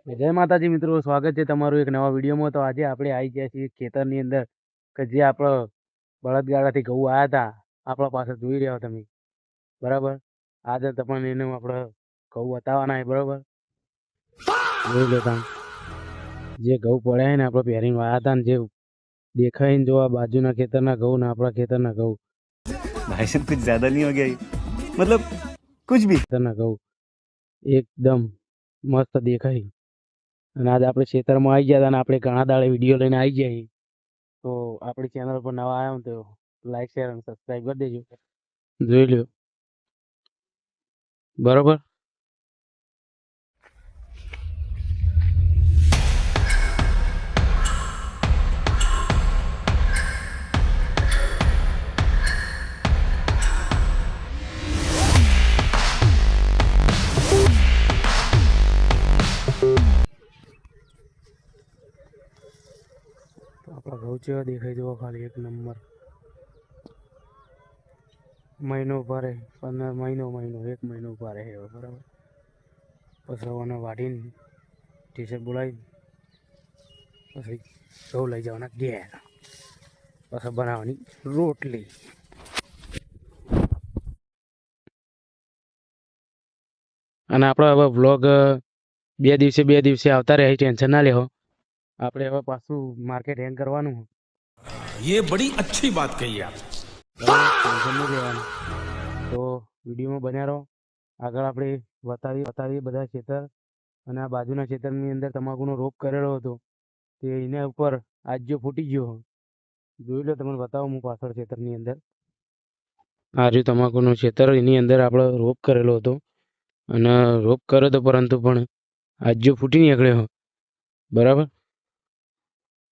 જય માતાજી મિત્રો, સ્વાગત છે તમારું એક નવા વિડીયોમાં। તો આજે આપણે આવી ગયા છીએ ખેતરની અંદર કે જે આપણો બળદગાડાથી ઘઉં આવ્યા હતા આપણા પાસે જોઈ રહ્યા તમે, બરાબર। આજે તમને એને આપણે ઘઉં બતાવવાના છે, બરાબર। જોઈ લો તમે જે ઘઉં પડ્યા ને આપણે પહેરીને વાયા હતા ને જે દેખાય ને, જો આ બાજુના ખેતરના ઘઉં ને આપણા ખેતરના ઘઉં, भाई साहब कुछ ज्यादा नहीं हो गया ये? मतलब कुछ भी। ખેતરના ઘઉં એકદમ મસ્ત દેખાય। અને આજે આપણે ખેતરમાં આવી ગયા હતા અને આપણે ઘણા દાડે વિડીયો લઈને આવી ગયા છીએ। તો આપણી ચેનલ પર નવા આવ્યા તો લાઈક શેર અને સબસ્ક્રાઈબ કરી દેજો, જોઈ લો, બરોબર। તો આપણા ઘઉં જેવા દેખાય જુઓ, ખાલી એક નંબર। મહિનો ઉભા 15 મહિનો એક મહિનો ઉભા રહે, બરાબર। પછી રવાને વાઢીને ટીચર બોલાવી પછી ઘઉં લઈ જવાના ઘેર, પછી બનાવવાની રોટલી। અને આપણો હવે વ્લોગ બે દિવસે આવતા રહે, ટેન્શન ના લેવો। આપણે હવે પાછું માર્કેટ હેંગ કરવાનું, ये बड़ी अच्छी बात कही आप। ટેન્શન નહીં લેવાનું। તો વિડીયોમાં બન્યા રહો, આગળ આપણે બતાવીએ બધા ખેતર। અને આ બાજુના ખેતરની અંદર તમાકુનો રોપ કરેલો હતો તે એના ઉપર આજ જો ફૂટી ગયો, જોઈ લો, તમને બતાવો હું પાછળ ખેતરની અંદર આ રહ્યું તમાકુનું ખેતર, એની અંદર આપણે રોપ કરેલો હતો અને રોપ કર્યો હતો, પરંતુ પણ આજ જો ફૂટી નીકળ્યો, બરાબર।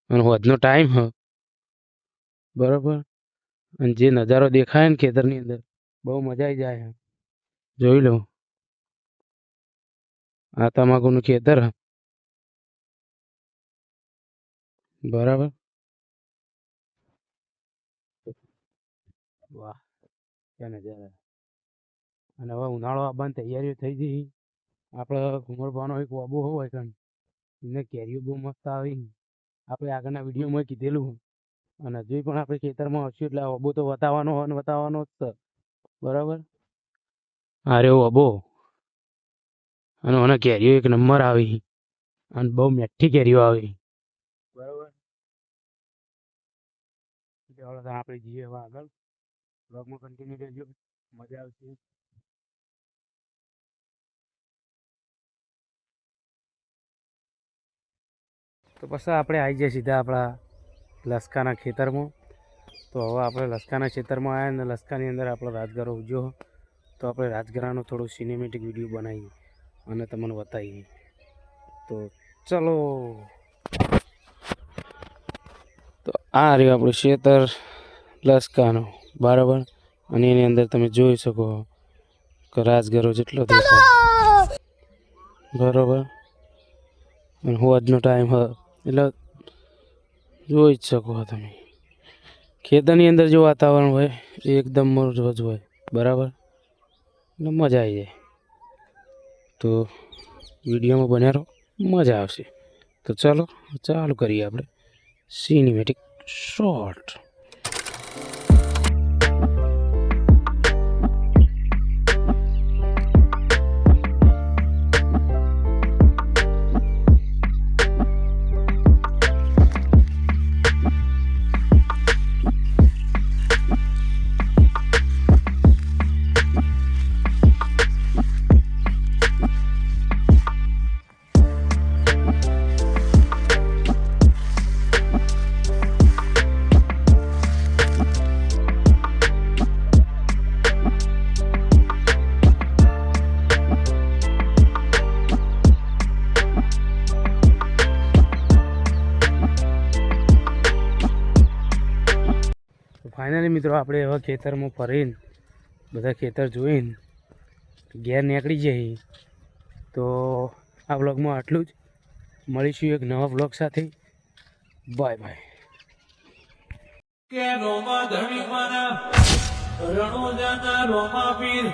અને હોજનો ટાઈમ હ, બરાબર। અને જે નજારો દેખાય ને ખેતરની અંદર બહુ મજા આવી જાય, જોઈ લો, આ તમાકુનું ખેતર, બરાબર। વાહ, ક્યાં નજારા! અને હવે ઉનાળો આવવાની તૈયારીઓ થઈ ગઈ। આપણે ઘુમરવાનો એક વાબો હોય કારણ એને કેરીઓ બહુ મસ્ત આવી, આપણે આગળના વિડીયોમાં કીધેલું। અને હજુ પણ આપણે ખેતરમાં આવશું એટલે આ વાબો તો બતાવવાનો જ છે, બરાબર। આ રહ્યો વાબો, અને મને કેરીઓ એક નંબર આવી અને બહુ મીઠી કેરીઓ આવી, બરાબર। આપણે જઈએ હવે આગળ, બ્લોગમાં કન્ટિન્યુ રહેજો, મજા આવશે। તો પછી આપણે આવી જઈએ સીધા આપણા લસકાના ખેતરમાં। તો હવે આપણે લસકાના ખેતરમાં આવ્યા ને લસકાની અંદર આપણો રાજગરો ઉજ્યો, તો આપણે રાજગરાનો થોડો સિનેમેટિક વિડીયો બનાવીએ અને તમને બતાવીએ। તો ચલો, તો આ રહ્યું આપણું ખેતર લસકાનો, બરાબર। અને એની અંદર તમે જોઈ શકો કે રાજગરો જેટલો દેખાય, બરાબર। અને હોજનો ટાઈમ હોય એટલે જોઈ જ શકો તમે, ખેતરની અંદર જો વાતાવરણ હોય એ એકદમ મોજ હોય, બરાબર। એટલે મજા આવી જાય। તો વિડીયોમાં બન્યા રહો, મજા આવશે। તો ચાલો ચાલુ કરીએ આપણે સિનેમેટિક શોટ। ફાઇનલી મિત્રો આપણે હવે ખેતરમાં ફરીને બધા ખેતર જોઈને ઘેર નીકળી જઈએ। તો આ વ્લોગમાં આટલું જ, મળીશું એક નવા વ્લોગ સાથે, બાય બાય। કે રોમા ધણી મારા રણો જાના રોમા પીર